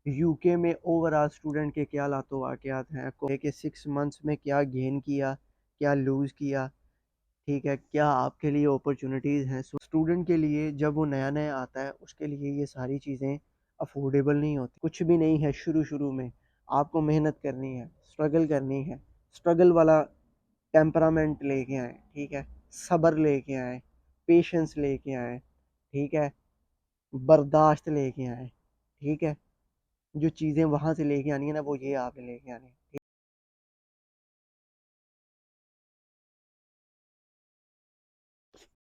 You کے میں over all student کے کیا لات و واقعات ہیں کہ 6 منتھس میں کیا گین کیا، کیا لوز کیا، ٹھیک ہے، کیا آپ کے لیے اپرچونیٹیز ہیں. اسٹوڈنٹ کے لیے جب وہ نیا نیا آتا ہے اس کے لیے یہ ساری چیزیں افورڈیبل نہیں ہوتی، کچھ بھی نہیں ہے. شروع میں آپ کو محنت کرنی ہے، اسٹرگل کرنی ہے. اسٹرگل والا ٹیمپرامنٹ لے کے آئیں، ٹھیک ہے، صبر لے کے آئیں، پیشنس لے کے آئیں، ٹھیک ہے، برداشت لے کے آئیں، ٹھیک ہے. جو چیزیں وہاں سے لے کے آنی ہے نا وہ یہ آپ نے لے کے آنی ہے.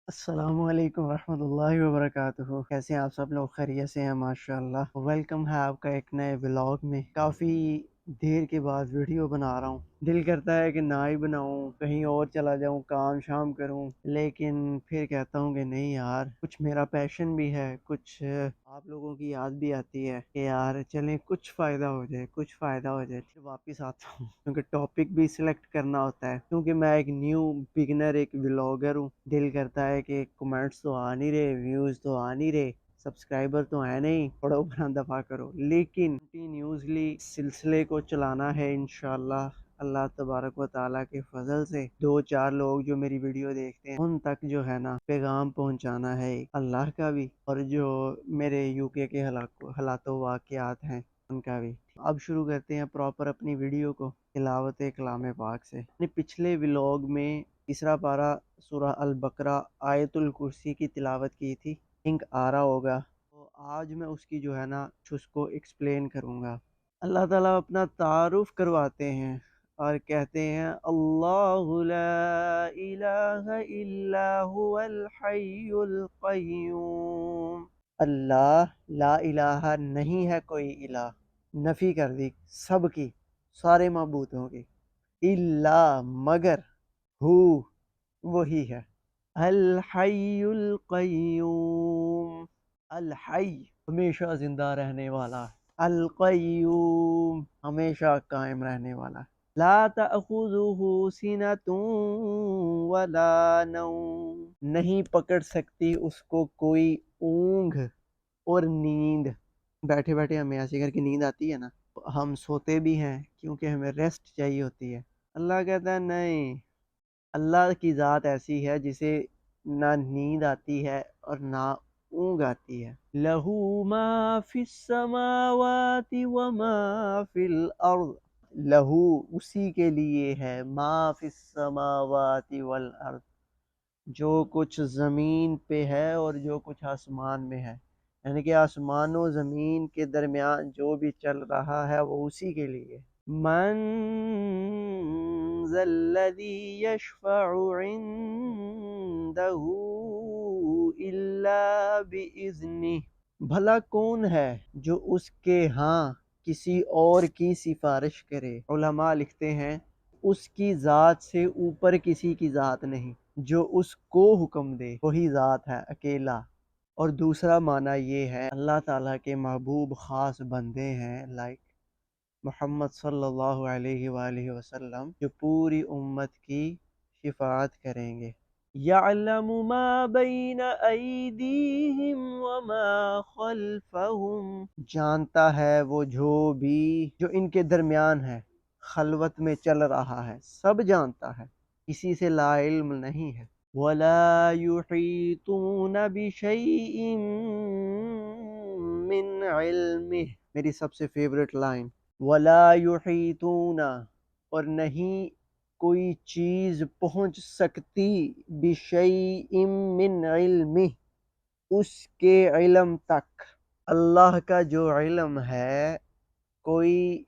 السلام علیکم ورحمۃ اللہ وبرکاتہ. کیسے ہیں آپ سب لوگ؟ خیریت سے ہیں؟ ماشاء اللہ. ویلکم ہے آپ کا ایک نئے ولاگ میں. کافی دیر کے بعد ویڈیو بنا رہا ہوں. دل کرتا ہے کہ نہ ہی بناؤں، کہیں اور چلا جاؤں، کام شام کروں، لیکن پھر کہتا ہوں کہ نہیں یار، کچھ میرا پیشن بھی ہے، کچھ آپ لوگوں کی یاد بھی آتی ہے کہ یار چلیں کچھ فائدہ ہو جائے، کچھ فائدہ ہو جائے. پھر واپس آتا ہوں کیونکہ ٹاپک بھی سلیکٹ کرنا ہوتا ہے، کیونکہ میں ایک نیو بگنر، ایک ولاگر ہوں. دل کرتا ہے کہ کمنٹس تو آ نہیں رہے، ویوز تو آ نہیں رہے، سبسکرائبر تو ہے نہیں، تھوڑا اوپر دفاع کرو. لیکن کنٹینیوسلی سلسلے کو چلانا ہے انشاءاللہ. اللہ تبارک و تعالیٰ کے فضل سے 2-4 لوگ جو میری ویڈیو دیکھتے ہیں ان تک جو ہے نا پیغام پہنچانا ہے، اللہ کا بھی اور جو میرے یو کے حالات و واقعات ہیں ان کا بھی. اب شروع کرتے ہیں پراپر اپنی ویڈیو کو تلاوت کلام پاک سے. پچھلے ولاگ میں تیسرا پارہ سورہ البقرہ آیت الکرسی کی تلاوت کی تھی، لنک آ رہا ہوگا. تو آج میں اس کی جو ہے نا اس کو ایکسپلین کروں گا. اللہ تعالیٰ اپنا تعارف کرواتے ہیں اور کہتے ہیں اللہ لا الہ الا هو الحی القیوم. اللہ لا الہ، نہیں ہے کوئی الہ، نفی کر دی سب کی، سارے معبودوں کی. الا، مگر، ہو، وہی ہے. الحی القیوم، الحی ہمیشہ زندہ رہنے والا، القیوم ہمیشہ قائم رہنے والا. لا تأخذہ سنۃ ولا نوم، نہیں پکڑ سکتی اس کو کوئی اونگھ اور نیند. بیٹھے بیٹھے ہمیں ایسی کر کے نیند آتی ہے نا، ہم سوتے بھی ہیں کیونکہ ہمیں ریسٹ چاہیے ہوتی ہے. اللہ کہتا ہے نہیں، اللہ کی ذات ایسی ہے جسے نہ نیند آتی ہے اور نہ اونگ آتی ہے. لہو ما فی السماوات وما فی الارض، لہو اسی کے لیے ہے، ما فی السماوات والارض، جو کچھ زمین پہ ہے اور جو کچھ آسمان میں ہے. یعنی کہ آسمان و زمین کے درمیان جو بھی چل رہا ہے وہ اسی کے لیے. من ذا الذی یشفع عنده الا باذنہ، بھلا کون ہے جو اس کے ہاں کسی اور کی سفارش کرے. علماء لکھتے ہیں اس کی ذات سے اوپر کسی کی ذات نہیں، جو اس کو حکم دے وہی ذات ہے اکیلا. اور دوسرا معنی یہ ہے اللہ تعالیٰ کے محبوب خاص بندے ہیں لائک محمد صلی اللہ علیہ وآلہ وسلم، جو پوری امت کی شفاعت کریں گے. یعلم ما بین ایدیہم وما خلفہم، جانتا ہے وہ جو بھی جو ان کے درمیان ہے، خلوت میں چل رہا ہے، سب جانتا ہے، کسی سے لا علم نہیں ہے. ولا یحیطون بشیء من علمہ، میری سب سے فیورٹ لائن، ولا یحیطون، اور نہیں کوئی چیز پہنچ سکتی، بشیء من علمہ، اس کے علم تک. اللہ کا جو علم ہے، کوئی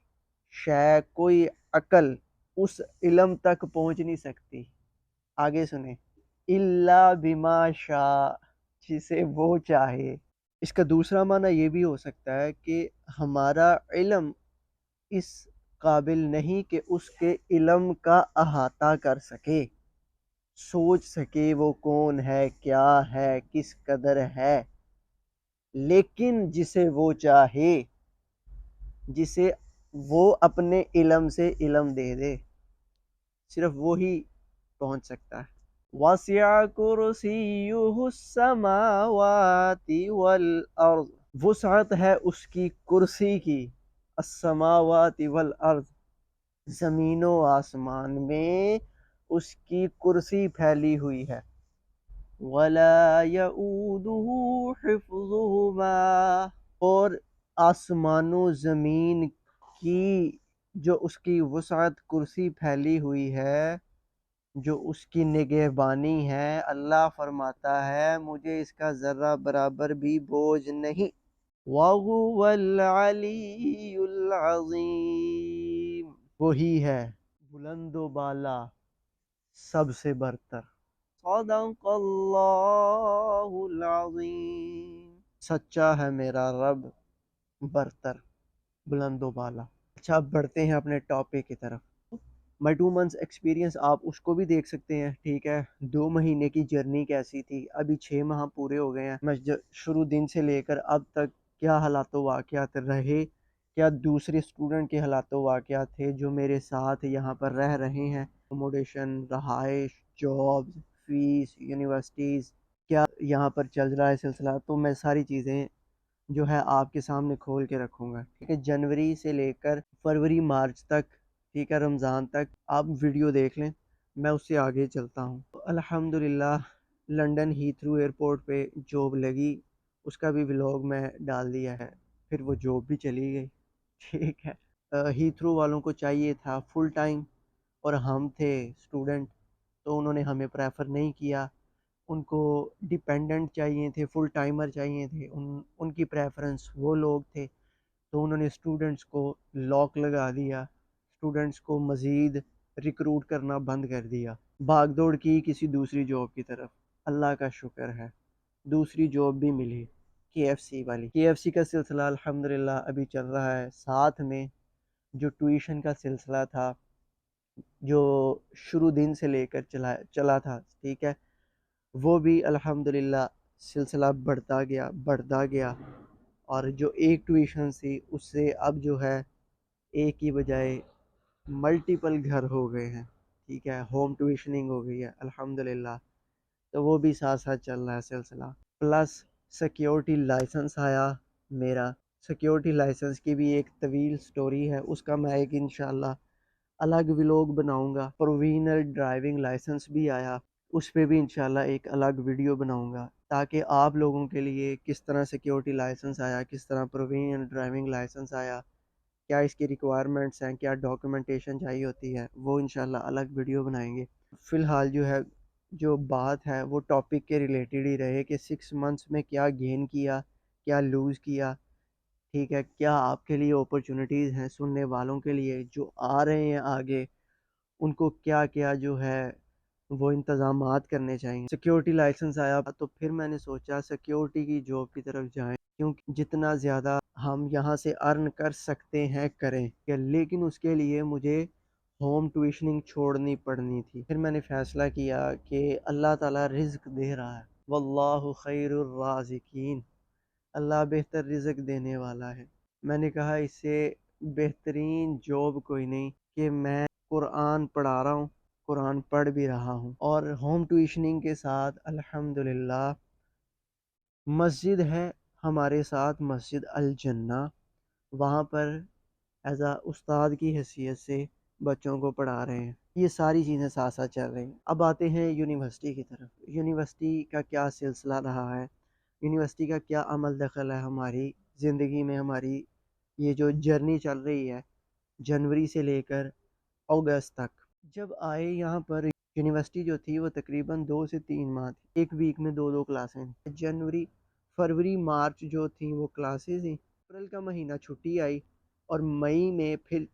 شے، کوئی عقل اس علم تک پہنچ نہیں سکتی. آگے سنیں، الا بما شاء، جسے وہ چاہے. اس کا دوسرا معنی یہ بھی ہو سکتا ہے کہ ہمارا علم اس قابل نہیں کہ اس کے علم کا احاطہ کر سکے، سوچ سکے وہ کون ہے، کیا ہے، کس قدر ہے. لیکن جسے وہ چاہے، جسے وہ اپنے علم سے علم دے دے، صرف وہی پہنچ سکتا ہے. وَسِعَ كُرْسِيُّهُ السَّمَاوَاتِ وَالْأَرْضِ، وسعت ہے اس کی کرسی کی، السماوات والارض، زمین و آسمان میں اس کی کرسی پھیلی ہوئی ہے، ولا یعودہ حفظہما، اور آسمان و زمین کی جو اس کی وسعت کرسی پھیلی ہوئی ہے، جو اس کی نگہبانی ہے، اللہ فرماتا ہے مجھے اس کا ذرہ برابر بھی بوجھ نہیں۔ وَهُوَ الْعَلِيُّ الْعَظِيمُ، وہی ہے بلند و بالا، سب سے برتر۔ صدق اللہ العظیم، سچا ہے میرا رب، برتر، بلند و بالا۔ اچھا اب بڑھتے ہیں اپنے ٹاپک کی طرف۔ مائی 2 months ایکسپیرینس آپ اس کو بھی دیکھ سکتے ہیں، ٹھیک ہے، 2 مہینے کی جرنی کیسی تھی، ابھی 6 ماہ پورے ہو گئے ہیں، میں شروع دن سے لے کر اب تک کیا حالات و واقعات رہے، کیا دوسرے اسٹوڈنٹ کے حالات و واقعات تھے جو میرے ساتھ یہاں پر رہ رہے ہیں، اکوموڈیشن، رہائش، جاب، فیس، یونیورسٹیز، کیا یہاں پر چل رہا ہے سلسلہ، تو میں ساری چیزیں جو ہے آپ کے سامنے کھول کے رکھوں گا، ٹھیک ہے، جنوری سے لے کر فروری مارچ تک، ٹھیک ہے، رمضان تک آپ ویڈیو دیکھ لیں، میں اس سے آگے چلتا ہوں۔ الحمدللہ لنڈن ہی تھرو ایئرپورٹ پہ جاب لگی، اس کا بھی ولاگ میں ڈال دیا ہے، پھر وہ جاب بھی چلی گئی، ٹھیک ہے۔ ہی تھرو والوں کو چاہیے تھا فل ٹائم، اور ہم تھے اسٹوڈنٹ، تو انہوں نے ہمیں پریفر نہیں کیا، ان کو ڈیپینڈنٹ چاہیے تھے، فل ٹائمر چاہیے تھے، ان کی پریفرنس وہ لوگ تھے، تو انہوں نے اسٹوڈنٹس کو لاک لگا دیا، اسٹوڈنٹس کو مزید ریکروٹ کرنا بند کر دیا، بھاگ دوڑ کی کسی دوسری جاب کی طرف۔ اللہ کا شکر ہے دوسری جاب بھی ملی، کے ایف سی والی، کے ایف سی کا سلسلہ الحمدللہ ابھی چل رہا ہے، ساتھ میں جو ٹیوشن کا سلسلہ تھا جو شروع دن سے لے کر چلا تھا، ٹھیک ہے، وہ بھی الحمدللہ سلسلہ بڑھتا گیا، اور جو ایک ٹیوشن تھی اس سے اب جو ہے ایک کی بجائے ملٹیپل گھر ہو گئے ہیں، ٹھیک ہے، ہوم ٹیوشننگ ہو گئی ہے الحمدللہ، تو وہ بھی ساتھ ساتھ چل رہا ہے سلسلہ۔ پلس سیکیورٹی لائسنس آیا میرا، سیکیورٹی لائسنس کی بھی ایک طویل سٹوری ہے، اس کا میں ایک انشاءاللہ الگ ولاگ بناؤں گا۔ پرووینل ڈرائیونگ لائسنس بھی آیا، اس پہ بھی انشاءاللہ ایک الگ ویڈیو بناؤں گا، تاکہ آپ لوگوں کے لیے کس طرح سیکیورٹی لائسنس آیا، کس طرح پرووینل ڈرائیونگ لائسنس آیا، کیا اس کی ریکوائرمنٹس ہیں، کیا ڈاکومنٹیشن چاہیے ہوتی ہے، وہ انشاءاللہ الگ ویڈیو بنائیں گے۔ فی الحال جو ہے جو بات ہے وہ ٹاپک کے ریلیٹڈ ہی رہے کہ 6 months میں کیا گین کیا، کیا لوز کیا، ٹھیک ہے، کیا آپ کے لیے اپرچونیٹیز ہیں، سننے والوں کے لیے جو آ رہے ہیں آگے، ان کو کیا کیا جو ہے وہ انتظامات کرنے چاہیے۔ سیکیورٹی لائسنس آیا تو پھر میں نے سوچا سیکیورٹی کی جاب کی طرف جائیں، کیونکہ جتنا زیادہ ہم یہاں سے ارن کر سکتے ہیں کریں، لیکن اس کے لیے مجھے ہوم ٹیوشننگ چھوڑنی پڑنی تھی۔ پھر میں نے فیصلہ کیا کہ اللہ تعالیٰ رزق دے رہا ہے، واللہ خیر الرازقین، اللہ بہتر رزق دینے والا ہے۔ میں نے کہا اس سے بہترین جاب کوئی نہیں کہ میں قرآن پڑھا رہا ہوں، قرآن پڑھ بھی رہا ہوں، اور ہوم ٹیوشننگ کے ساتھ الحمدللہ مسجد ہے ہمارے ساتھ، مسجد الجنہ، وہاں پر ایز اے استاد کی حیثیت سے بچوں کو پڑھا رہے ہیں، یہ ساری چیزیں ساتھ ساتھ چل رہی ہیں۔ اب آتے ہیں یونیورسٹی کی طرف، یونیورسٹی کا کیا سلسلہ رہا ہے، یونیورسٹی کا کیا عمل دخل ہے ہماری زندگی میں، ہماری یہ جو جرنی چل رہی ہے جنوری سے لے کر اگست تک۔ جب آئے یہاں پر یونیورسٹی جو تھی وہ تقریباً 2 سے 3 ماہ تھی، ایک ویک میں 2 کلاسیں تھیں۔ جنوری، فروری، مارچ جو تھیں وہ کلاسز تھیں، اپریل کا مہینہ چھٹی آئی، اور مئی میں پھر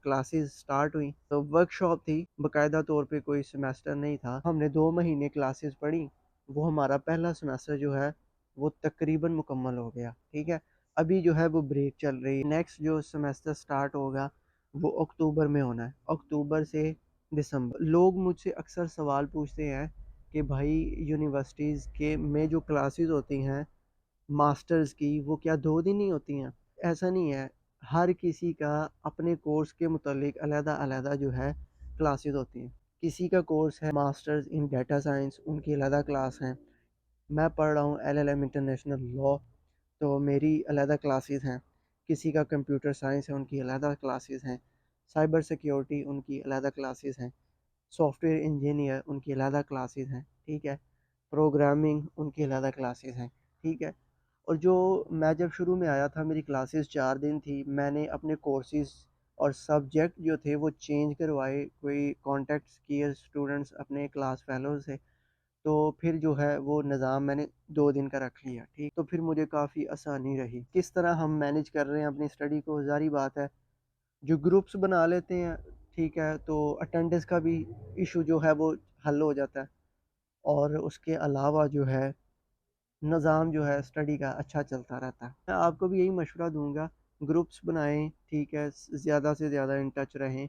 کلاسز سٹارٹ ہوئیں، تو ورک شاپ تھی، باقاعدہ طور پہ کوئی سیمیسٹر نہیں تھا، ہم نے 2 مہینے کلاسز پڑھی، وہ ہمارا پہلا سیمیسٹر جو ہے وہ تقریباً مکمل ہو گیا، ٹھیک ہے، ابھی جو ہے وہ بریک چل رہی ہے، نیکسٹ جو سیمیسٹر سٹارٹ ہوگا وہ اکتوبر میں ہونا ہے، اکتوبر سے دسمبر۔ لوگ مجھ سے اکثر سوال پوچھتے ہیں کہ بھائی یونیورسٹیز کے میں جو کلاسز ہوتی ہیں ماسٹرز کی وہ کیا 2 دن ہی ہوتی ہیں؟ ایسا نہیں ہے، ہر کسی کا اپنے کورس کے متعلق علیحدہ علیحدہ جو ہے کلاسز ہوتی ہیں۔ کسی کا کورس ہے ماسٹرز ان ڈیٹا سائنس، ان کی علیحدہ کلاس ہیں، میں پڑھ رہا ہوں L L M international law, تو میری علیحدہ کلاسز ہیں۔ کسی کا کمپیوٹر سائنس ہے ان کی علیحدہ کلاسز ہیں، سائبر سیکیورٹی ان کی علیحدہ کلاسز ہیں، سافٹ ویئر انجینئر ان کی علیحدہ کلاسز ہیں، ٹھیک ہے، پروگرامنگ ان کی علیحدہ کلاسز ہیں، ٹھیک ہے۔ اور جو میں جب شروع میں آیا تھا میری کلاسز 4 دن تھی، میں نے اپنے کورسز اور سبجیکٹ جو تھے وہ چینج کروائے، کوئی کانٹیکٹس کیے اسٹوڈنٹس اپنے کلاس فیلو سے، تو پھر جو ہے وہ نظام میں نے 2 دن کا رکھ لیا، ٹھیک، تو پھر مجھے کافی آسانی رہی۔ کس طرح ہم مینج کر رہے ہیں اپنی اسٹڈی کو، ظاہری بات ہے جو گروپس بنا لیتے ہیں، ٹھیک ہے، تو اٹینڈنس کا بھی ایشو جو ہے وہ حل ہو جاتا ہے، اور اس کے علاوہ جو ہے نظام جو ہے اسٹڈی کا اچھا چلتا رہتا ہے۔ میں آپ کو بھی یہی مشورہ دوں گا، گروپس بنائیں، ٹھیک ہے، زیادہ سے زیادہ ان ٹچ رہیں،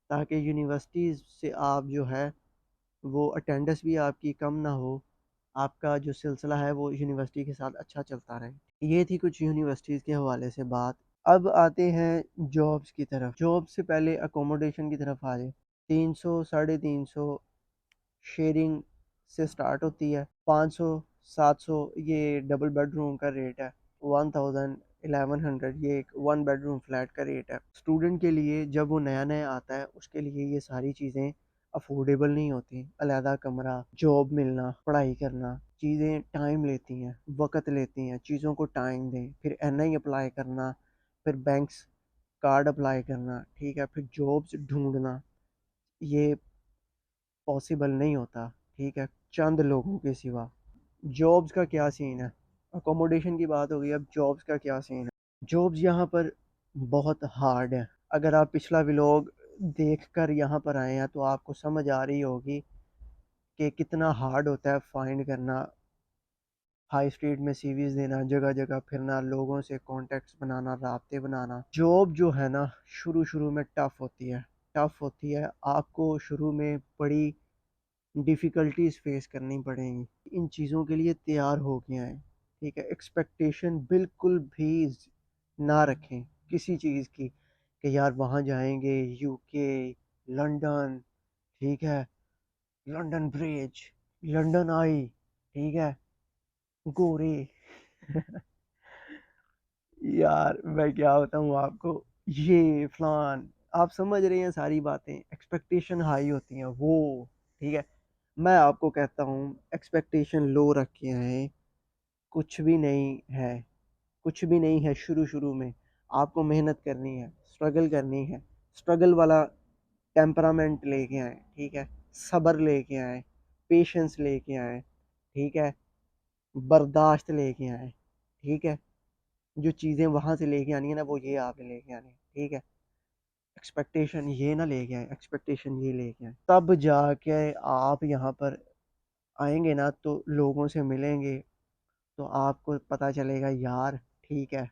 تاکہ یونیورسٹیز سے آپ جو ہے وہ اٹینڈنس بھی آپ کی کم نہ ہو، آپ کا جو سلسلہ ہے وہ یونیورسٹی کے ساتھ اچھا چلتا رہے۔ یہ تھی کچھ یونیورسٹیز کے حوالے سے بات۔ اب آتے ہیں جابس کی طرف۔ جاب سے پہلے اکوموڈیشن کی طرف آ جائے۔ 300 350 شیئرنگ سے سٹارٹ ہوتی ہے، 500 700 یہ ڈبل بیڈ روم کا ریٹ ہے، 1000 1100 یہ ایک 1 بیڈ روم فلیٹ کا ریٹ ہے۔ اسٹوڈنٹ کے لیے جب وہ نیا نیا آتا ہے اس کے لیے یہ ساری چیزیں افورڈیبل نہیں ہوتی، علیحدہ کمرہ، جاب ملنا، پڑھائی کرنا، چیزیں ٹائم لیتی ہیں، وقت لیتی ہیں، چیزوں کو ٹائم دیں، پھر این آئی اپلائی کرنا، پھر بینکس کارڈ اپلائی کرنا، ٹھیک ہے، پھر جابس ڈھونڈنا، یہ پاسبل نہیں ہوتا، ٹھیک ہے، چند لوگوں کے سوا۔ جابس کا کیا سین ہے؟ اکوموڈیشن کی بات ہوگی، اب جابس کا کیا سین ہے؟ جابس یہاں پر بہت ہارڈ ہے۔ اگر آپ پچھلا ولاگ دیکھ کر یہاں پر آئے ہیں تو آپ کو سمجھ آ رہی ہوگی کہ کتنا ہارڈ ہوتا ہے فائنڈ کرنا، ہائی اسٹریٹ میں سی ویز دینا، جگہ جگہ پھرنا، لوگوں سے کانٹیکٹس بنانا، رابطے بنانا۔ جاب جو ہے نا شروع میں ٹف ہوتی ہے، ٹف ہوتی ہے، آپ کو شروع میں بڑی ڈیفیکلٹیز فیس کرنی پڑیں گی۔ ان چیزوں کے لیے تیار ہو کے آئیں، ٹھیک ہے، ایکسپیکٹیشن بالکل بھی نہ رکھیں کسی چیز کی کہ یار وہاں جائیں گے، یو کے، لنڈن، ٹھیک ہے، لنڈن برج، لنڈن آئی، ٹھیک ہے، گورے یار میں کیا بتاؤں آپ کو، یہ فلان، آپ سمجھ رہے ہیں ساری باتیں، ایکسپیکٹیشن ہائی ہوتی ہیں وہ، ٹھیک ہے۔ میں آپ کو کہتا ہوں ایکسپیکٹیشن لو رکھے ہیں، کچھ بھی نہیں ہے، کچھ بھی نہیں ہے۔ شروع میں آپ کو محنت کرنی ہے، اسٹرگل کرنی ہے، اسٹرگل والا ٹیمپرامنٹ لے کے آئیں، ٹھیک ہے، صبر لے کے آئیں، پیشنس لے کے آئیں، ٹھیک ہے، برداشت لے کے آئیں، ٹھیک ہے۔ جو چیزیں وہاں سے لے کے آنی ہے نا وہ یہ آپ نے لے کے آنی ہے، ٹھیک ہے۔ ایکسپیکٹیشن یہ نہ لے کے آئیں، ایکسپیکٹیشن یہ لے کے آئیں، تب جا کے آپ یہاں پر آئیں گے نا تو لوگوں سے ملیں گے تو آپ کو پتہ چلے گا یار ٹھیک ہے،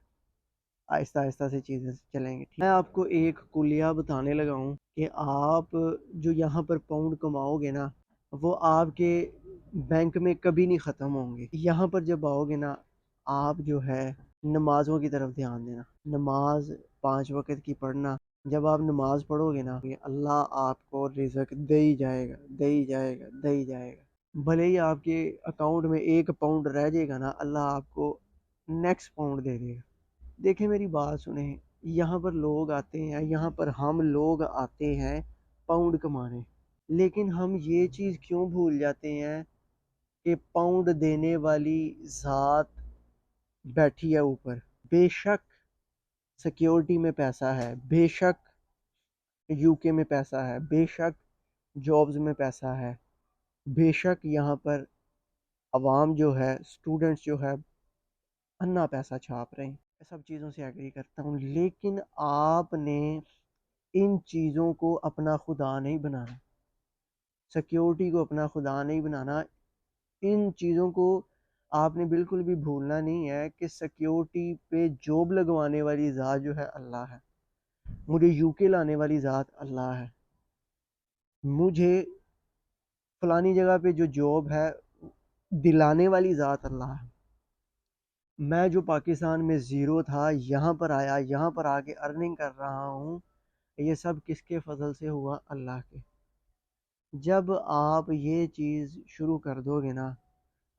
آہستہ آہستہ سے چیزیں چلیں گی۔ میں آپ کو ایک کلیہ بتانے لگا ہوں کہ آپ جو یہاں پر پاؤنڈ کماؤ گے نا وہ آپ کے بینک میں کبھی نہیں ختم ہوں گے۔ یہاں پر جب آؤ گے نا آپ جو ہے نمازوں کی طرف دھیان دینا، نماز 5 وقت کی پڑھنا۔ جب آپ نماز پڑھو گے نا اللہ آپ کو رزق دے ہی جائے گا، دے ہی جائے گا، دے ہی جائے گا۔ بھلے ہی آپ کے اکاؤنٹ میں 1 پاؤنڈ رہ جائے گا نا اللہ آپ کو نیکسٹ پاؤنڈ دے دے گا۔ دیکھیں میری بات سنیں، یہاں پر لوگ آتے ہیں، یہاں پر ہم لوگ آتے ہیں پاؤنڈ کمانے، لیکن ہم یہ چیز کیوں بھول جاتے ہیں کہ پاؤنڈ دینے والی ذات بیٹھی ہے اوپر۔ بے شک سیکیورٹی میں پیسہ ہے، بے شک یو کے میں پیسہ ہے، بے شک جابز میں پیسہ ہے، بے شک یہاں پر عوام جو ہے، اسٹوڈنٹس جو ہے انا پیسہ چھاپ رہے ہیں، میں سب چیزوں سے ایگری کرتا ہوں، لیکن آپ نے ان چیزوں کو اپنا خدا نہیں بنانا، سیکیورٹی کو اپنا خدا نہیں بنانا۔ ان چیزوں کو آپ نے بالکل بھی بھولنا نہیں ہے کہ سیکیورٹی پہ جاب لگوانے والی ذات جو ہے اللہ ہے، مجھے یو کے لانے والی ذات اللہ ہے، مجھے فلانی جگہ پہ جو جاب ہے دلانے والی ذات اللہ ہے۔ میں جو پاکستان میں زیرو تھا یہاں پر آیا، یہاں پر آ کے ارننگ کر رہا ہوں، یہ سب کس کے فضل سے ہوا؟ اللہ کے۔ جب آپ یہ چیز شروع کر دو گے نا،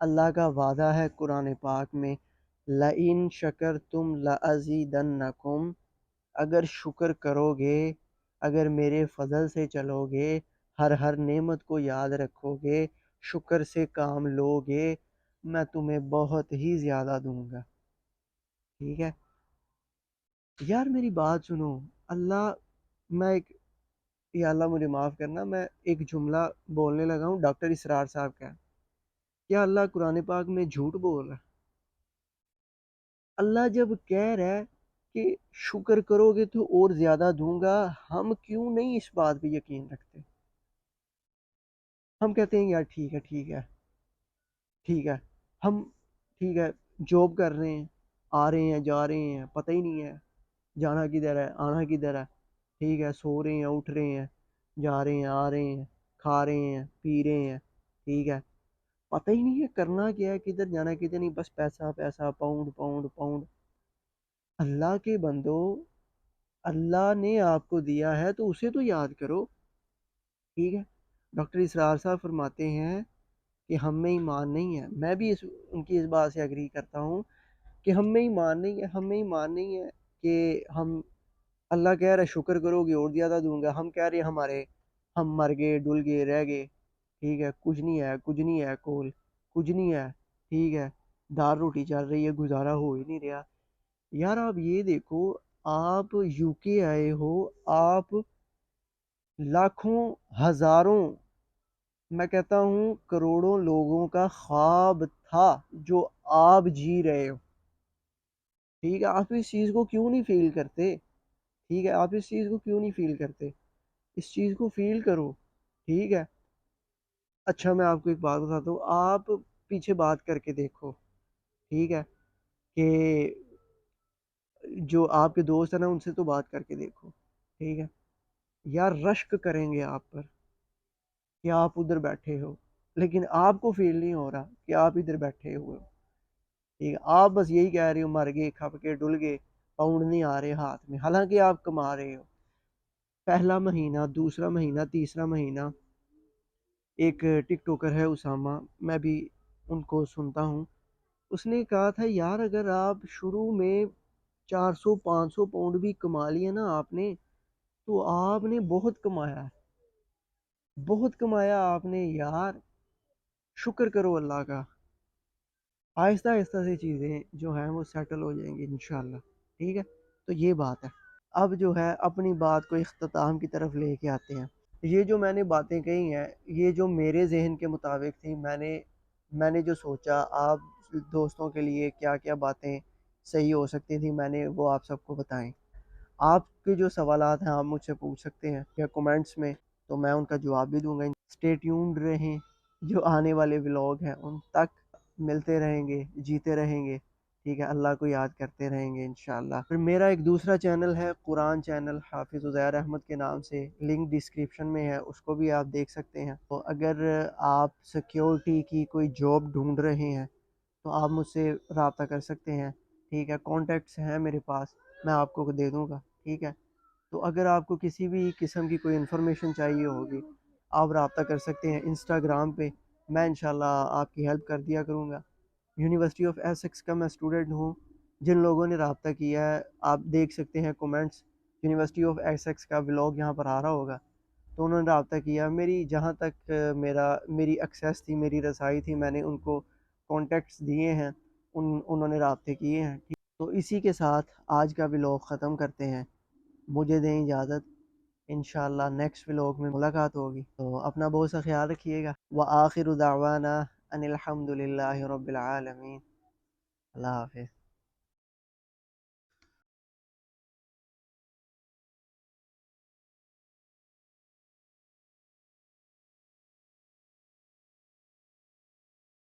اللہ کا وعدہ ہے قرآن پاک میں لئن شکرتم لازیدنکم، اگر شکر کرو گے، اگر میرے فضل سے چلو گے، ہر نعمت کو یاد رکھو گے، شکر سے کام لو گے، میں تمہیں بہت ہی زیادہ دوں گا۔ ٹھیک ہے یار، میری بات سنو۔ اللہ، میں ایک، یا اللہ مجھے معاف کرنا، میں ایک جملہ بولنے لگا ہوں ڈاکٹر اسرار صاحب کا۔ کیا اللہ قرآن پاک میں جھوٹ بول رہا ہے؟ اللہ جب کہہ رہا ہے کہ شکر کرو گے تو اور زیادہ دوں گا، ہم کیوں نہیں اس بات پہ یقین رکھتے؟ ہم کہتے ہیں یار ٹھیک ہے ٹھیک ہے ٹھیک ہے، ہم ٹھیک ہے جاب کر رہے ہیں، آ رہے ہیں جا رہے ہیں، پتہ ہی نہیں ہے جانا کدھر ہے آنا کدھر ہے، ٹھیک ہے سو رہے ہیں اٹھ رہے ہیں، جا رہے ہیں آ رہے ہیں، کھا رہے ہیں پی رہے ہیں، ٹھیک ہے پتہ ہی نہیں ہے کرنا کیا ہے، کدھر جانا ہے کدھر نہیں، بس پیسہ پیسہ، پاؤنڈ پاؤنڈ پاؤنڈ۔ اللہ کے بندو، اللہ نے آپ کو دیا ہے تو اسے تو یاد کرو۔ ٹھیک ہے، ڈاکٹر اسرار صاحب فرماتے ہیں کہ ہم میں ایمان نہیں ہے، میں بھی ان کی اس بات سے اگری کرتا ہوں کہ ہم میں ایمان نہیں ہے، ہم میں ایمان نہیں ہے کہ ہم، اللہ کہہ رہا ہے شکر کرو گے اور زیادہ دوں گا، ہم کہہ رہے ہیں ہم مر گئے ڈل گئے رہ گئے، ٹھیک ہے کچھ نہیں ہے کچھ نہیں ہے کول، کچھ نہیں ہے، ٹھیک ہے دال روٹی چل رہی ہے، گزارا ہو ہی نہیں رہا۔ یار آپ یہ دیکھو، آپ یو کے آئے ہو، آپ لاکھوں ہزاروں، میں کہتا ہوں کروڑوں لوگوں کا خواب تھا جو آپ جی رہے ہو۔ ٹھیک ہے، آپ اس چیز کو کیوں نہیں فیل کرتے؟ ٹھیک ہے، آپ اس چیز کو کیوں نہیں فیل کرتے؟ اس چیز کو فیل کرو۔ ٹھیک ہے، اچھا میں آپ کو ایک بات بتاتا ہوں، آپ پیچھے بات کر کے دیکھو، ٹھیک ہے کہ جو آپ کے دوست ہیں نا ان سے تو بات کر کے دیکھو، ٹھیک ہے یار رشک کریں گے آپ پر کہ آپ ادھر بیٹھے ہو، لیکن آپ کو فیل نہیں ہو رہا کہ آپ ادھر بیٹھے ہوئے ہو۔ ٹھیک ہے، آپ بس یہی کہہ رہے ہو مر گئے کھپ کے ڈل گئے، پاؤنڈ نہیں آ رہے ہاتھ میں، حالانکہ آپ کما رہے ہو۔ پہلا مہینہ، دوسرا مہینہ، تیسرا مہینہ، ایک ٹک ٹوکر ہے اسامہ، میں بھی ان کو سنتا ہوں، اس نے کہا تھا یار اگر آپ شروع میں 400 500 پاؤنڈ بھی کما لیا نا آپ نے، تو آپ نے بہت کمایا ہے، بہت کمایا آپ نے یار، شکر کرو اللہ کا۔ آہستہ آہستہ سے چیزیں جو ہیں وہ سیٹل ہو جائیں گی انشاءاللہ۔ ٹھیک ہے، تو یہ بات ہے۔ اب جو ہے اپنی بات کو اختتام کی طرف لے کے آتے ہیں۔ یہ جو میں نے باتیں کہی ہیں، یہ جو میرے ذہن کے مطابق تھی، میں نے جو سوچا آپ دوستوں کے لیے کیا کیا باتیں صحیح ہو سکتی تھیں، میں نے وہ آپ سب کو بتائیں۔ آپ کے جو سوالات ہیں آپ مجھ سے پوچھ سکتے ہیں یا کومنٹس میں، تو میں ان کا جواب بھی دوں گا۔ اسٹے ٹیونڈ رہیں، جو آنے والے ولاگ ہیں ان تک ملتے رہیں گے، جیتے رہیں گے، ٹھیک ہے اللہ کو یاد کرتے رہیں گے انشاءاللہ۔ پھر میرا ایک دوسرا چینل ہے قرآن چینل، حافظ عزیر احمد کے نام سے، لنک ڈسکرپشن میں ہے، اس کو بھی آپ دیکھ سکتے ہیں۔ تو اگر آپ سیکیورٹی کی کوئی جاب ڈھونڈ رہے ہیں تو آپ مجھ سے رابطہ کر سکتے ہیں، ٹھیک ہے کانٹیکٹس ہیں میرے پاس، میں آپ کو دے دوں گا، ٹھیک ہے۔ تو اگر آپ کو کسی بھی قسم کی کوئی انفارمیشن چاہیے ہوگی، آپ رابطہ کر سکتے ہیں انسٹاگرام پہ، میں انشاءاللہ آپ کی ہیلپ کر دیا کروں گا۔ یونیورسٹی آف ایسکس کا میں اسٹوڈنٹ ہوں، جن لوگوں نے رابطہ کیا ہے آپ دیکھ سکتے ہیں کومنٹس، یونیورسٹی آف ایسکس کا ولاگ یہاں پر آ رہا ہوگا، تو انہوں نے رابطہ کیا، میری جہاں تک میری ایکسیس تھی، میری رسائی تھی، میں نے ان کو کانٹیکٹس دیے ہیں، انہوں نے رابطے کیے ہیں۔ تو اسی کے ساتھ آج کا ولاگ ختم کرتے ہیں، مجھے دیں اجازت، انشاءاللہ نیکسٹ ولاگ میں ملاقات ہوگی، تو اپنا بہت سا خیال رکھیے گا، وآخر دعوانا ان الحمد للہ رب العالمین۔ اللہ حافظ۔